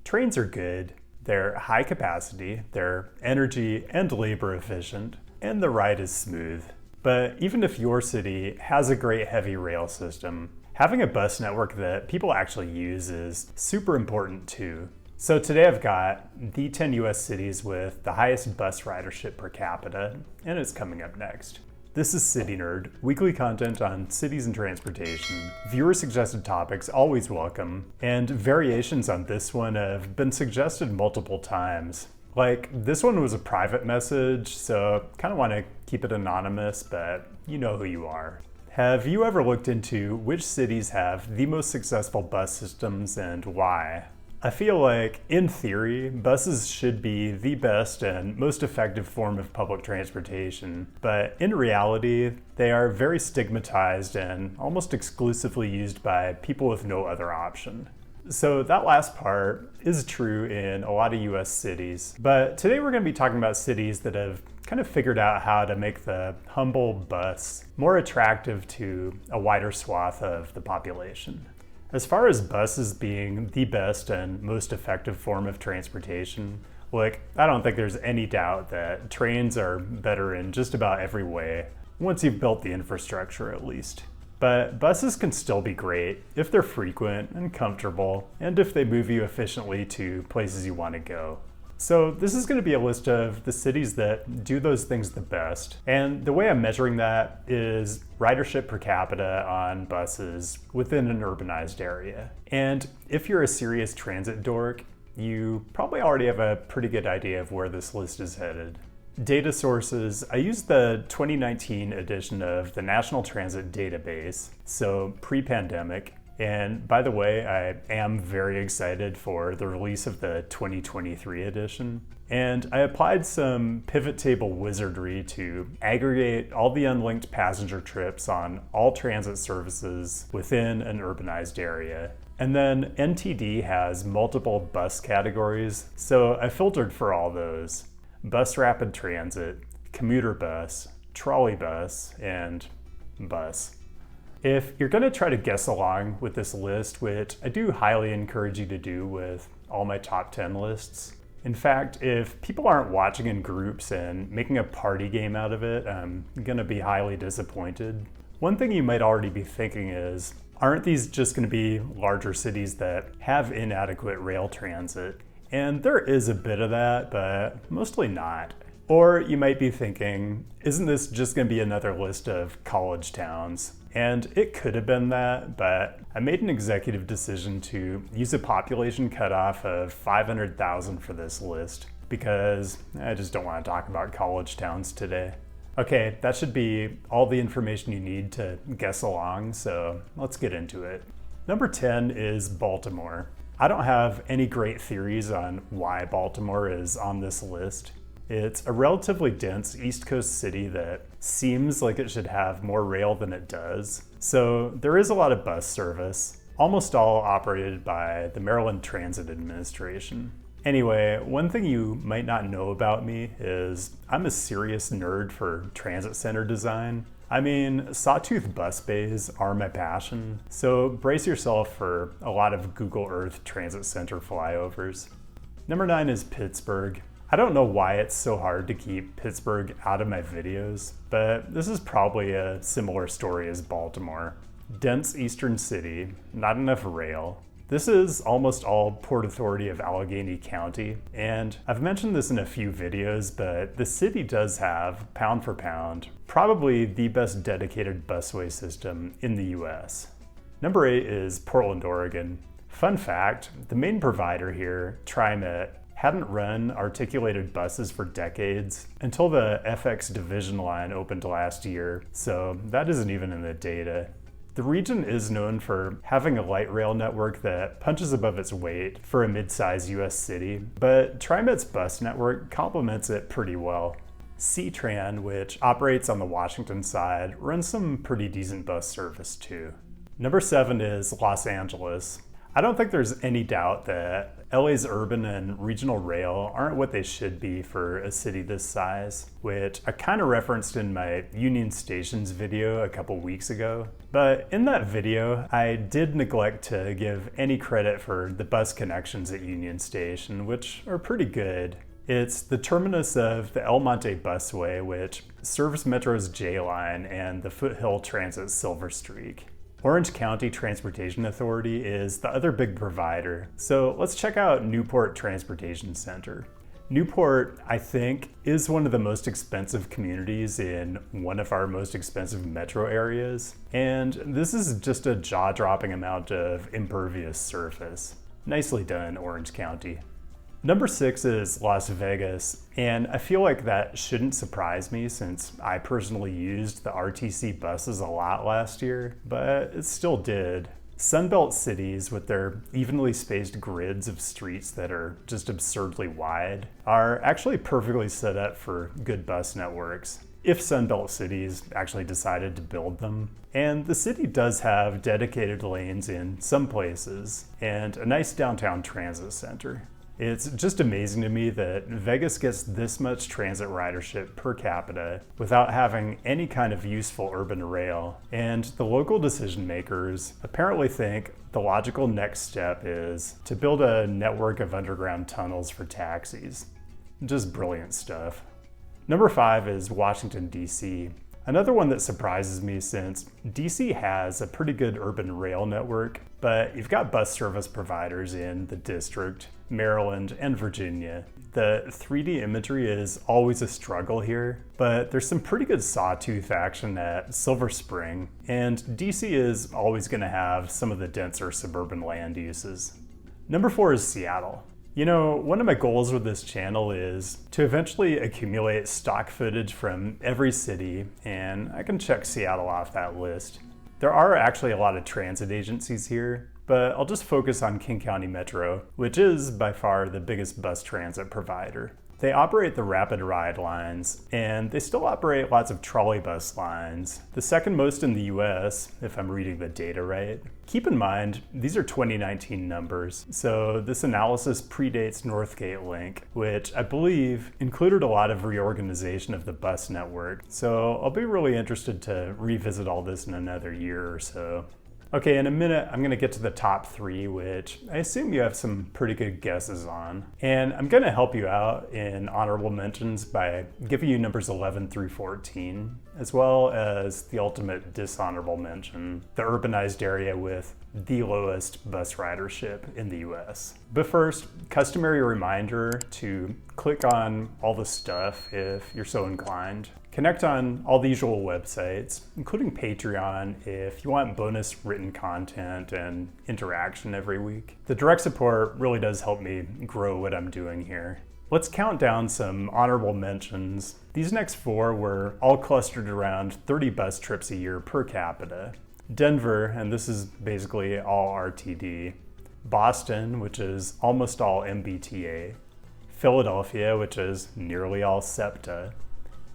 Trains are good. They're high capacity, they're energy and labor efficient, and the ride is smooth. But even if your city has a great heavy rail system, having a bus network that people actually use is super important too. So today I've got the 10 US cities with the highest bus ridership per capita, and it's coming up next. This is CityNerd, weekly content on cities and transportation. Viewer-suggested topics always welcome, and variations on this one have been suggested multiple times. Like, this one was a private message, so kind of want to keep it anonymous, but you know who you are. Have you ever looked into which cities have the most successful bus systems and why? I feel like, in theory, buses should be the best and most effective form of public transportation, but in reality, they are very stigmatized and almost exclusively used by people with no other option. So that last part is true in a lot of US cities, but today we're going to be talking about cities that have kind of figured out how to make the humble bus more attractive to a wider swath of the population. As far as buses being the best and most effective form of transportation, I don't think there's any doubt that trains are better in just about every way, once you've built the infrastructure at least. But buses can still be great if they're frequent and comfortable, and if they move you efficiently to places you want to go. So this is going to be a list of the cities that do those things the best. And the way I'm measuring that is ridership per capita on buses within an urbanized area. And if you're a serious transit dork, you probably already have a pretty good idea of where this list is headed. Data sources, I used the 2019 edition of the National Transit Database, so pre-pandemic. And by the way, I am very excited for the release of the 2023 edition. And I applied some pivot table wizardry to aggregate all the unlinked passenger trips on all transit services within an urbanized area. And then NTD has multiple bus categories, so I filtered for all those: bus rapid transit, commuter bus, trolley bus, and bus. If you're going to try to guess along with this list, which I do highly encourage you to do with all my top 10 lists, in fact, if people aren't watching in groups and making a party game out of it, I'm going to be highly disappointed. One thing you might already be thinking is, aren't these just going to be larger cities that have inadequate rail transit? And there is a bit of that, but mostly not. Or you might be thinking, isn't this just going to be another list of college towns? And it could have been that, but I made an executive decision to use a population cutoff of 500,000 for this list because I just don't want to talk about college towns today. Okay, that should be all the information you need to guess along, so let's get into it. Number 10 is Baltimore. I don't have any great theories on why Baltimore is on this list. It's a relatively dense East Coast city that seems like it should have more rail than it does. So there is a lot of bus service, almost all operated by the Maryland Transit Administration. Anyway, one thing you might not know about me is I'm a serious nerd for transit center design. I mean, sawtooth bus bays are my passion, so brace yourself for a lot of Google Earth transit center flyovers. Number 9 is Pittsburgh. I don't know why it's so hard to keep Pittsburgh out of my videos, but this is probably a similar story as Baltimore. Dense eastern city, not enough rail. This is almost all Port Authority of Allegheny County, and I've mentioned this in a few videos, but the city does have, pound for pound, probably the best dedicated busway system in the US. Number 8 is Portland, Oregon. Fun fact, the main provider here, TriMet, hadn't run articulated buses for decades until the FX division line opened last year, so that isn't even in the data. The region is known for having a light rail network that punches above its weight for a mid-sized US city, but TriMet's bus network complements it pretty well. C-Tran, which operates on the Washington side, runs some pretty decent bus service too. Number 7 is Los Angeles. I don't think there's any doubt that LA's urban and regional rail aren't what they should be for a city this size, which I kind of referenced in my Union Stations video a couple weeks ago. But in that video, I did neglect to give any credit for the bus connections at Union Station, which are pretty good. It's the terminus of the El Monte Busway, which serves Metro's J Line and the Foothill Transit Silver Streak. Orange County Transportation Authority is the other big provider, so let's check out Newport Transportation Center. Newport, I think, is one of the most expensive communities in one of our most expensive metro areas, and this is just a jaw-dropping amount of impervious surface. Nicely done, Orange County. Number 6 is Las Vegas, and I feel like that shouldn't surprise me since I personally used the RTC buses a lot last year, but it still did. Sunbelt cities with their evenly spaced grids of streets that are just absurdly wide are actually perfectly set up for good bus networks, if Sunbelt cities actually decided to build them. And the city does have dedicated lanes in some places, and a nice downtown transit center. It's just amazing to me that Vegas gets this much transit ridership per capita without having any kind of useful urban rail, and the local decision makers apparently think the logical next step is to build a network of underground tunnels for taxis. Just brilliant stuff. Number 5 is Washington, D.C. Another one that surprises me since DC has a pretty good urban rail network, but you've got bus service providers in the district, Maryland, and Virginia. The 3D imagery is always a struggle here, but there's some pretty good sawtooth action at Silver Spring, and DC is always going to have some of the denser suburban land uses. Number 4 is Seattle. You know, one of my goals with this channel is to eventually accumulate stock footage from every city, and I can check Seattle off that list. There are actually a lot of transit agencies here, but I'll just focus on King County Metro, which is by far the biggest bus transit provider. They operate the rapid ride lines, and they still operate lots of trolley bus lines, the second most in the US, if I'm reading the data right. Keep in mind, these are 2019 numbers, so this analysis predates Northgate Link, which I believe included a lot of reorganization of the bus network, so I'll be really interested to revisit all this in another year or so. Okay, in a minute, I'm gonna get to the top 3, which I assume you have some pretty good guesses on. And I'm gonna help you out in honorable mentions by giving you numbers 11 through 14, as well as the ultimate dishonorable mention, the urbanized area with the lowest bus ridership in the US. But first, customary reminder to click on all the stuff if you're so inclined. Connect on all the usual websites, including Patreon if you want bonus written content and interaction every week. The direct support really does help me grow what I'm doing here. Let's count down some honorable mentions. These next 4 were all clustered around 30 bus trips a year per capita. Denver, and this is basically all RTD. Boston, which is almost all MBTA. Philadelphia, which is nearly all SEPTA.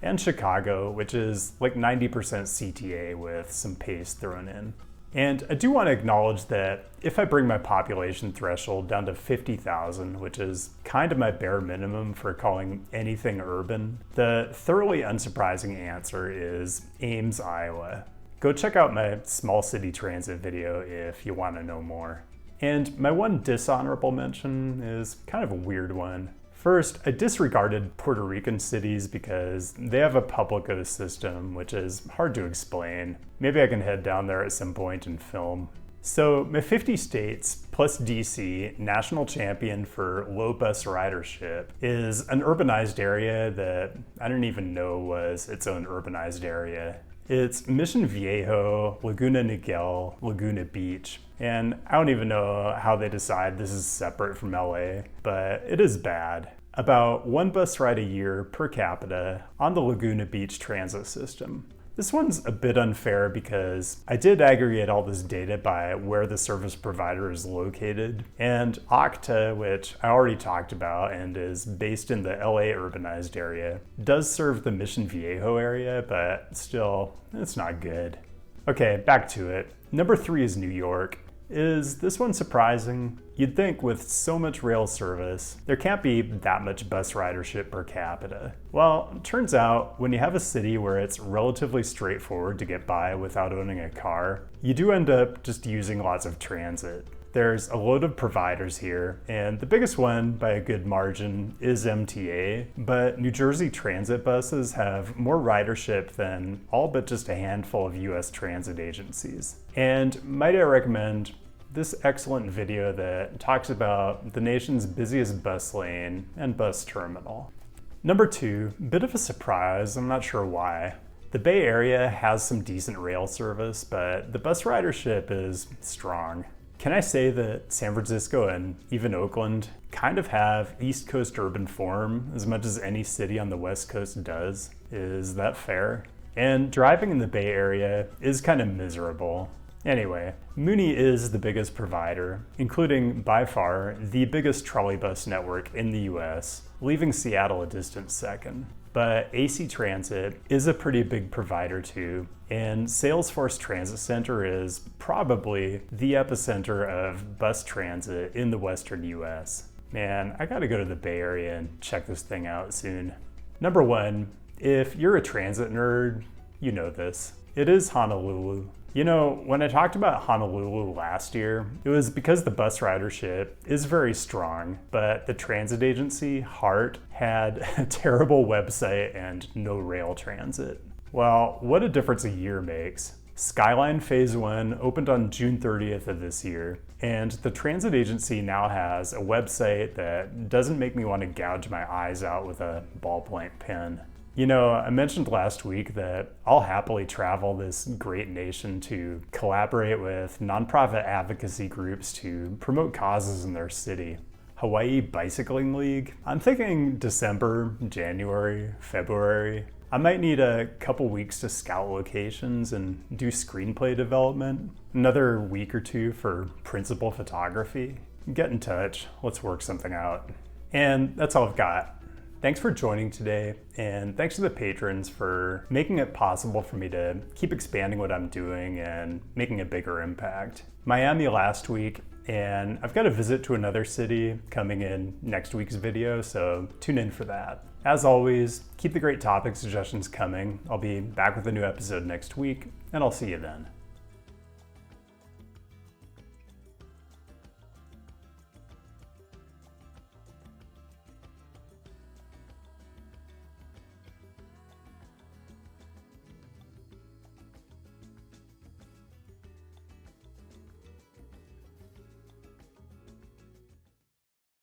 And Chicago, which is like 90% CTA with some pace thrown in. And I do want to acknowledge that if I bring my population threshold down to 50,000, which is kind of my bare minimum for calling anything urban, the thoroughly unsurprising answer is Ames, Iowa. Go check out my small city transit video if you want to know more. And my one dishonorable mention is kind of a weird one. First, I disregarded Puerto Rican cities because they have a publico system, which is hard to explain. Maybe I can head down there at some point and film. So my 50 states plus DC national champion for low bus ridership is an urbanized area that I didn't even know was its own urbanized area. It's Mission Viejo, Laguna Niguel, Laguna Beach. And I don't even know how they decide this is separate from LA, but it is bad. About 1 bus ride a year per capita on the Laguna Beach transit system. This one's a bit unfair because I did aggregate all this data by where the service provider is located, and Okta, which I already talked about and is based in the LA urbanized area, does serve the Mission Viejo area, but still, it's not good. Okay, back to it. Number 3 is New York. Is this one surprising? You'd think with so much rail service, there can't be that much bus ridership per capita. Well, it turns out when you have a city where it's relatively straightforward to get by without owning a car, you do end up just using lots of transit. There's a load of providers here, and the biggest one by a good margin is MTA, but New Jersey transit buses have more ridership than all but just a handful of US transit agencies. And might I recommend this excellent video that talks about the nation's busiest bus lane and bus terminal. Number 2, bit of a surprise, I'm not sure why. The Bay Area has some decent rail service, but the bus ridership is strong. Can I say that San Francisco and even Oakland kind of have East Coast urban form as much as any city on the West Coast does? Is that fair? And driving in the Bay Area is kind of miserable. Anyway, Muni is the biggest provider, including by far the biggest trolley bus network in the US, leaving Seattle a distant second. But AC Transit is a pretty big provider too, and Salesforce Transit Center is probably the epicenter of bus transit in the Western US. Man, I gotta go to the Bay Area and check this thing out soon. Number 1, if you're a transit nerd, you know this. It is Honolulu. You know, when I talked about Honolulu last year, it was because the bus ridership is very strong, but the transit agency, HART, had a terrible website and no rail transit. Well, what a difference a year makes. Skyline Phase 1 opened on June 30th of this year, and the transit agency now has a website that doesn't make me want to gouge my eyes out with a ballpoint pen. You know, I mentioned last week that I'll happily travel this great nation to collaborate with nonprofit advocacy groups to promote causes in their city. Hawaii Bicycling League? I'm thinking December, January, February. I might need a couple weeks to scout locations and do screenplay development. Another week or 2 for principal photography. Get in touch, let's work something out. And that's all I've got. Thanks for joining today, and thanks to the patrons for making it possible for me to keep expanding what I'm doing and making a bigger impact. Miami last week, and I've got a visit to another city coming in next week's video, so tune in for that. As always, keep the great topic suggestions coming. I'll be back with a new episode next week, and I'll see you then.